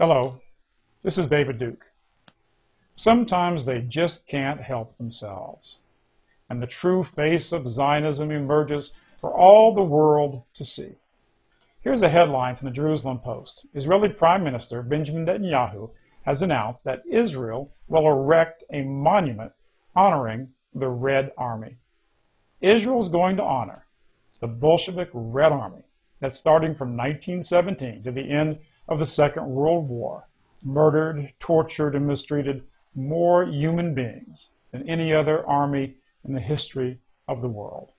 Hello, this is David Duke. Sometimes they just can't help themselves, and the true face of Zionism emerges for all the world to see. Here's a headline from the Jerusalem Post. Israeli Prime Minister Benjamin Netanyahu has announced that Israel will erect a monument honoring the Red Army. Israel is going to honor the Bolshevik Red Army that, starting from 1917 to the end of the Second World War, murdered, tortured, and mistreated more human beings than any other army in the history of the world.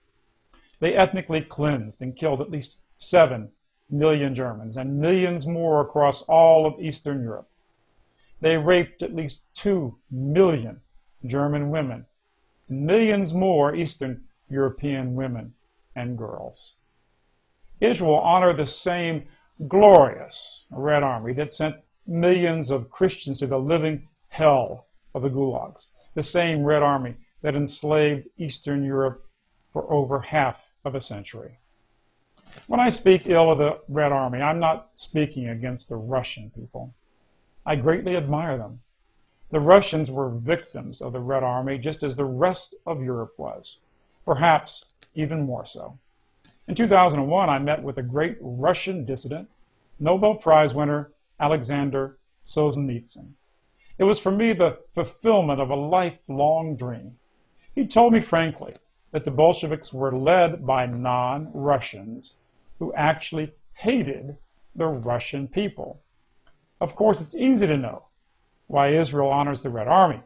They ethnically cleansed and killed at least 7 million Germans and millions more across all of Eastern Europe. They raped at least 2 million German women and millions more Eastern European women and girls. Israel will honor the same glorious Red Army that sent millions of Christians to the living hell of the gulags, the same Red Army that enslaved Eastern Europe for over half of a century. When I speak ill of the Red Army, I'm not speaking against the Russian people. I greatly admire them. The Russians were victims of the Red Army just as the rest of Europe was, perhaps even more so. In 2001, I met with a great Russian dissident, Nobel Prize winner Alexander Solzhenitsyn. It was for me the fulfillment of a lifelong dream. He told me frankly that the Bolsheviks were led by non-Russians who actually hated the Russian people. Of course, it's easy to know why Israel honors the Red Army.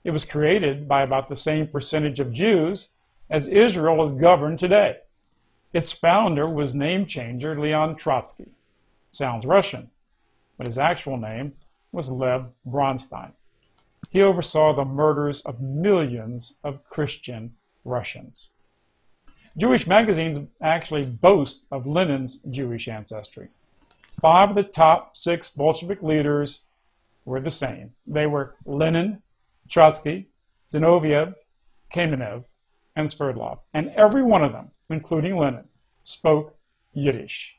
It was created by about the same percentage of Jews as Israel is governed today. Its founder was name changer Leon Trotsky. Sounds Russian, but his actual name was Lev Bronstein. He oversaw the murders of millions of Christian Russians. Jewish magazines actually boast of Lenin's Jewish ancestry. 5 of the top 6 Bolshevik leaders were the same. They were Lenin, Trotsky, Zinoviev, Kamenev, and Sverdlov. And every one of them, including Lenin, spoke Yiddish.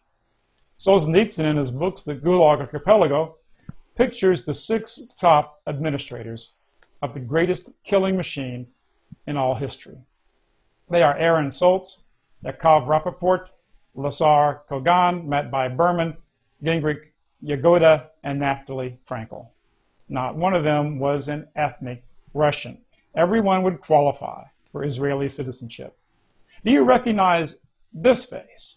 Solzhenitsyn, in his books, The Gulag Archipelago, pictures the 6 top administrators of the greatest killing machine in all history. They are Aaron Soltz, Yakov Rappaport, Lazar Kogan, Matvei Berman, Gingrich, Yagoda, and Naftali Frankel. Not one of them was an ethnic Russian. Everyone would qualify for Israeli citizenship. Do you recognize this face?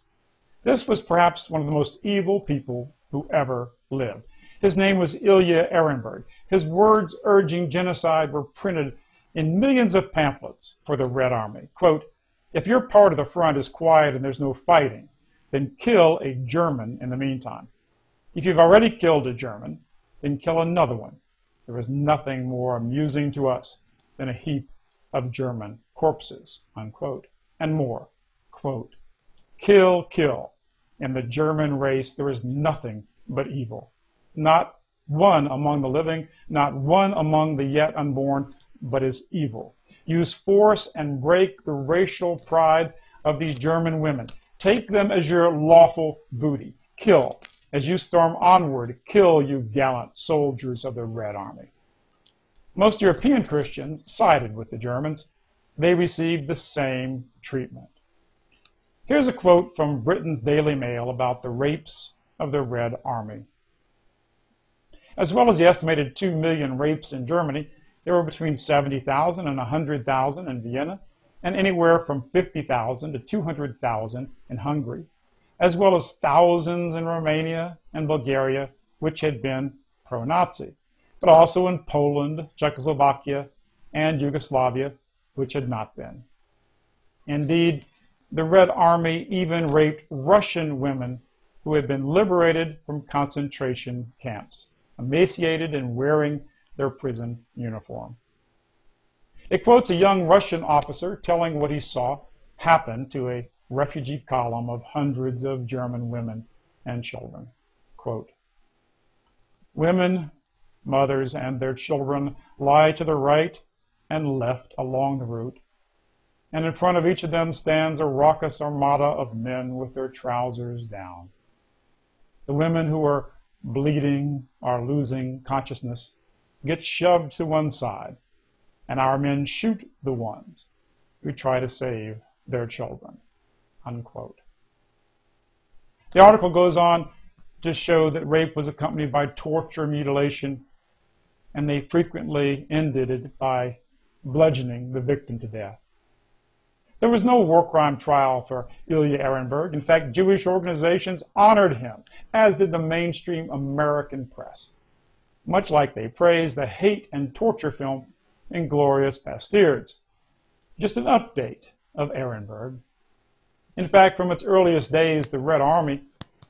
This was perhaps one of the most evil people who ever lived. His name was Ilya Ehrenberg. His words urging genocide were printed in millions of pamphlets for the Red Army. Quote, "If your part of the front is quiet and there's no fighting, then kill a German in the meantime. If you've already killed a German, then kill another one. There is nothing more amusing to us than a heap of German corpses," unquote. And more, quote, "Kill, kill. In the German race there is nothing but evil. Not one among the living, not one among the yet unborn, but is evil. Use force and break the racial pride of these German women. Take them as your lawful booty. Kill. As you storm onward, kill, you gallant soldiers of the Red Army." Most European Christians sided with the Germans. They received the same treatment. Here's a quote from Britain's Daily Mail about the rapes of the Red Army. As well as the estimated 2 million rapes in Germany, there were between 70,000 and 100,000 in Vienna, and anywhere from 50,000 to 200,000 in Hungary, as well as thousands in Romania and Bulgaria, which had been pro-Nazi, but also in Poland, Czechoslovakia, and Yugoslavia, which had not been. Indeed, the Red Army even raped Russian women who had been liberated from concentration camps, emaciated and wearing their prison uniform. It quotes a young Russian officer telling what he saw happen to a refugee column of hundreds of German women and children. Quote, "Women, mothers, and their children lie to the right and left along the route, and in front of each of them stands a raucous armada of men with their trousers down. The women who are bleeding or losing consciousness, get shoved to one side, and our men shoot the ones who try to save their children." Unquote. The article goes on to show that rape was accompanied by torture, mutilation, and they frequently ended it by bludgeoning the victim to death. There was no war crime trial for Ilya Ehrenberg. In fact, Jewish organizations honored him, as did the mainstream American press, much like they praised the hate and torture film Inglourious Basterds. Just an update of Ehrenberg. In fact, from its earliest days, the Red Army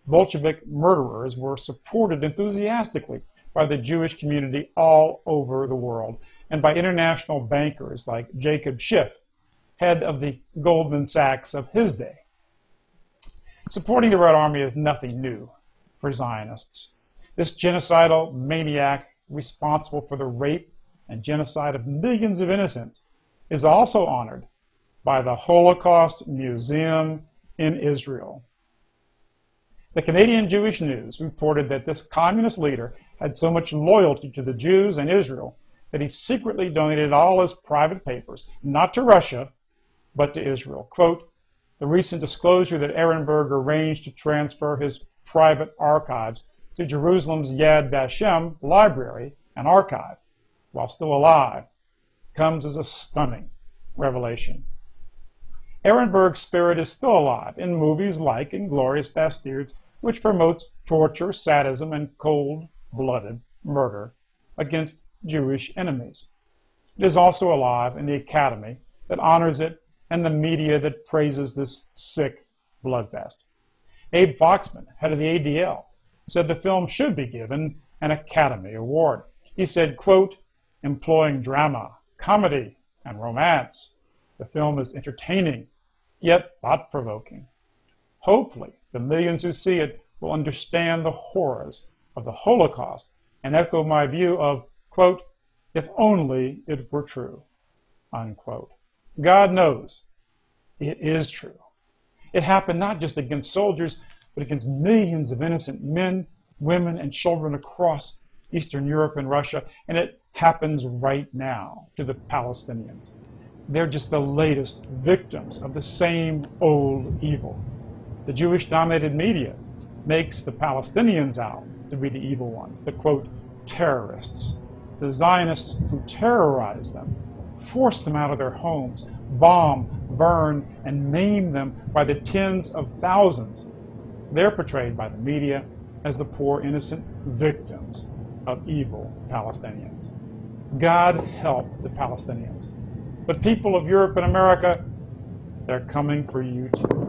Bolshevik murderers were supported enthusiastically by the Jewish community all over the world and by international bankers like Jacob Schiff, head of the Goldman Sachs of his day. Supporting the Red Army is nothing new for Zionists. This genocidal maniac responsible for the rape and genocide of millions of innocents is also honored by the Holocaust Museum in Israel. The Canadian Jewish News reported that this communist leader had so much loyalty to the Jews and Israel that he secretly donated all his private papers, not to Russia, but to Israel. Quote, "The recent disclosure that Ehrenberg arranged to transfer his private archives to Jerusalem's Yad Vashem library and archive while still alive comes as a stunning revelation." Ehrenberg's spirit is still alive in movies like Inglourious Basterds, which promotes torture, sadism, and cold-blooded murder against Jewish enemies. It is also alive in the Academy that honors it and the media that praises this sick bloodfest. Abe Foxman, head of the ADL, said the film should be given an Academy Award. He said, quote, "Employing drama, comedy, and romance, the film is entertaining, yet thought-provoking. Hopefully, the millions who see it will understand the horrors of the Holocaust and echo my view of, quote, if only it were true," unquote. God knows it is true. It happened not just against soldiers, but against millions of innocent men, women, and children across Eastern Europe and Russia, and it happens right now to the Palestinians. They're just the latest victims of the same old evil. The Jewish-dominated media makes the Palestinians out to be the evil ones, the, quote, terrorists, the Zionists who terrorize them, force them out of their homes, bomb, burn, and maim them by the tens of thousands. They're portrayed by the media as the poor innocent victims of evil Palestinians. God help the Palestinians. But people of Europe and America, they're coming for you too.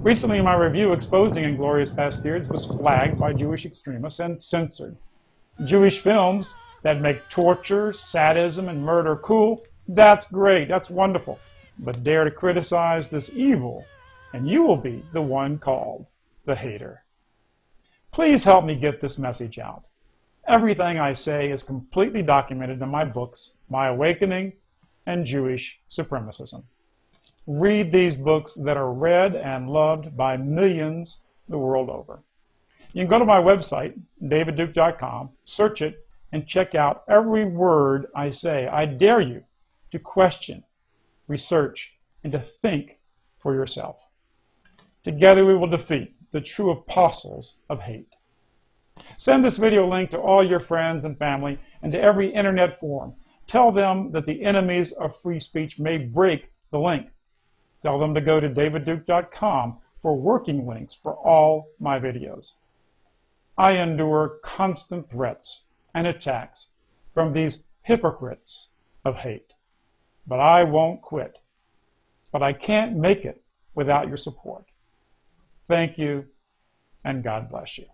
Recently, my review exposing Inglourious Basterds was flagged by Jewish extremists and censored. Jewish films that make torture, sadism, and murder cool, that's great, that's wonderful. But dare to criticize this evil, and you will be the one called the hater. Please help me get this message out. Everything I say is completely documented in my books, My Awakening and Jewish Supremacism. Read these books that are read and loved by millions the world over. You can go to my website, davidduke.com, search it, and check out every word I say. I dare you to question, research, and to think for yourself. Together we will defeat the true apostles of hate. Send this video link to all your friends and family and to every internet forum. Tell them that the enemies of free speech may break the link. Tell them to go to davidduke.com for working links for all my videos. I endure constant threats and attacks from these hypocrites of hate. But I won't quit. But I can't make it without your support. Thank you, and God bless you.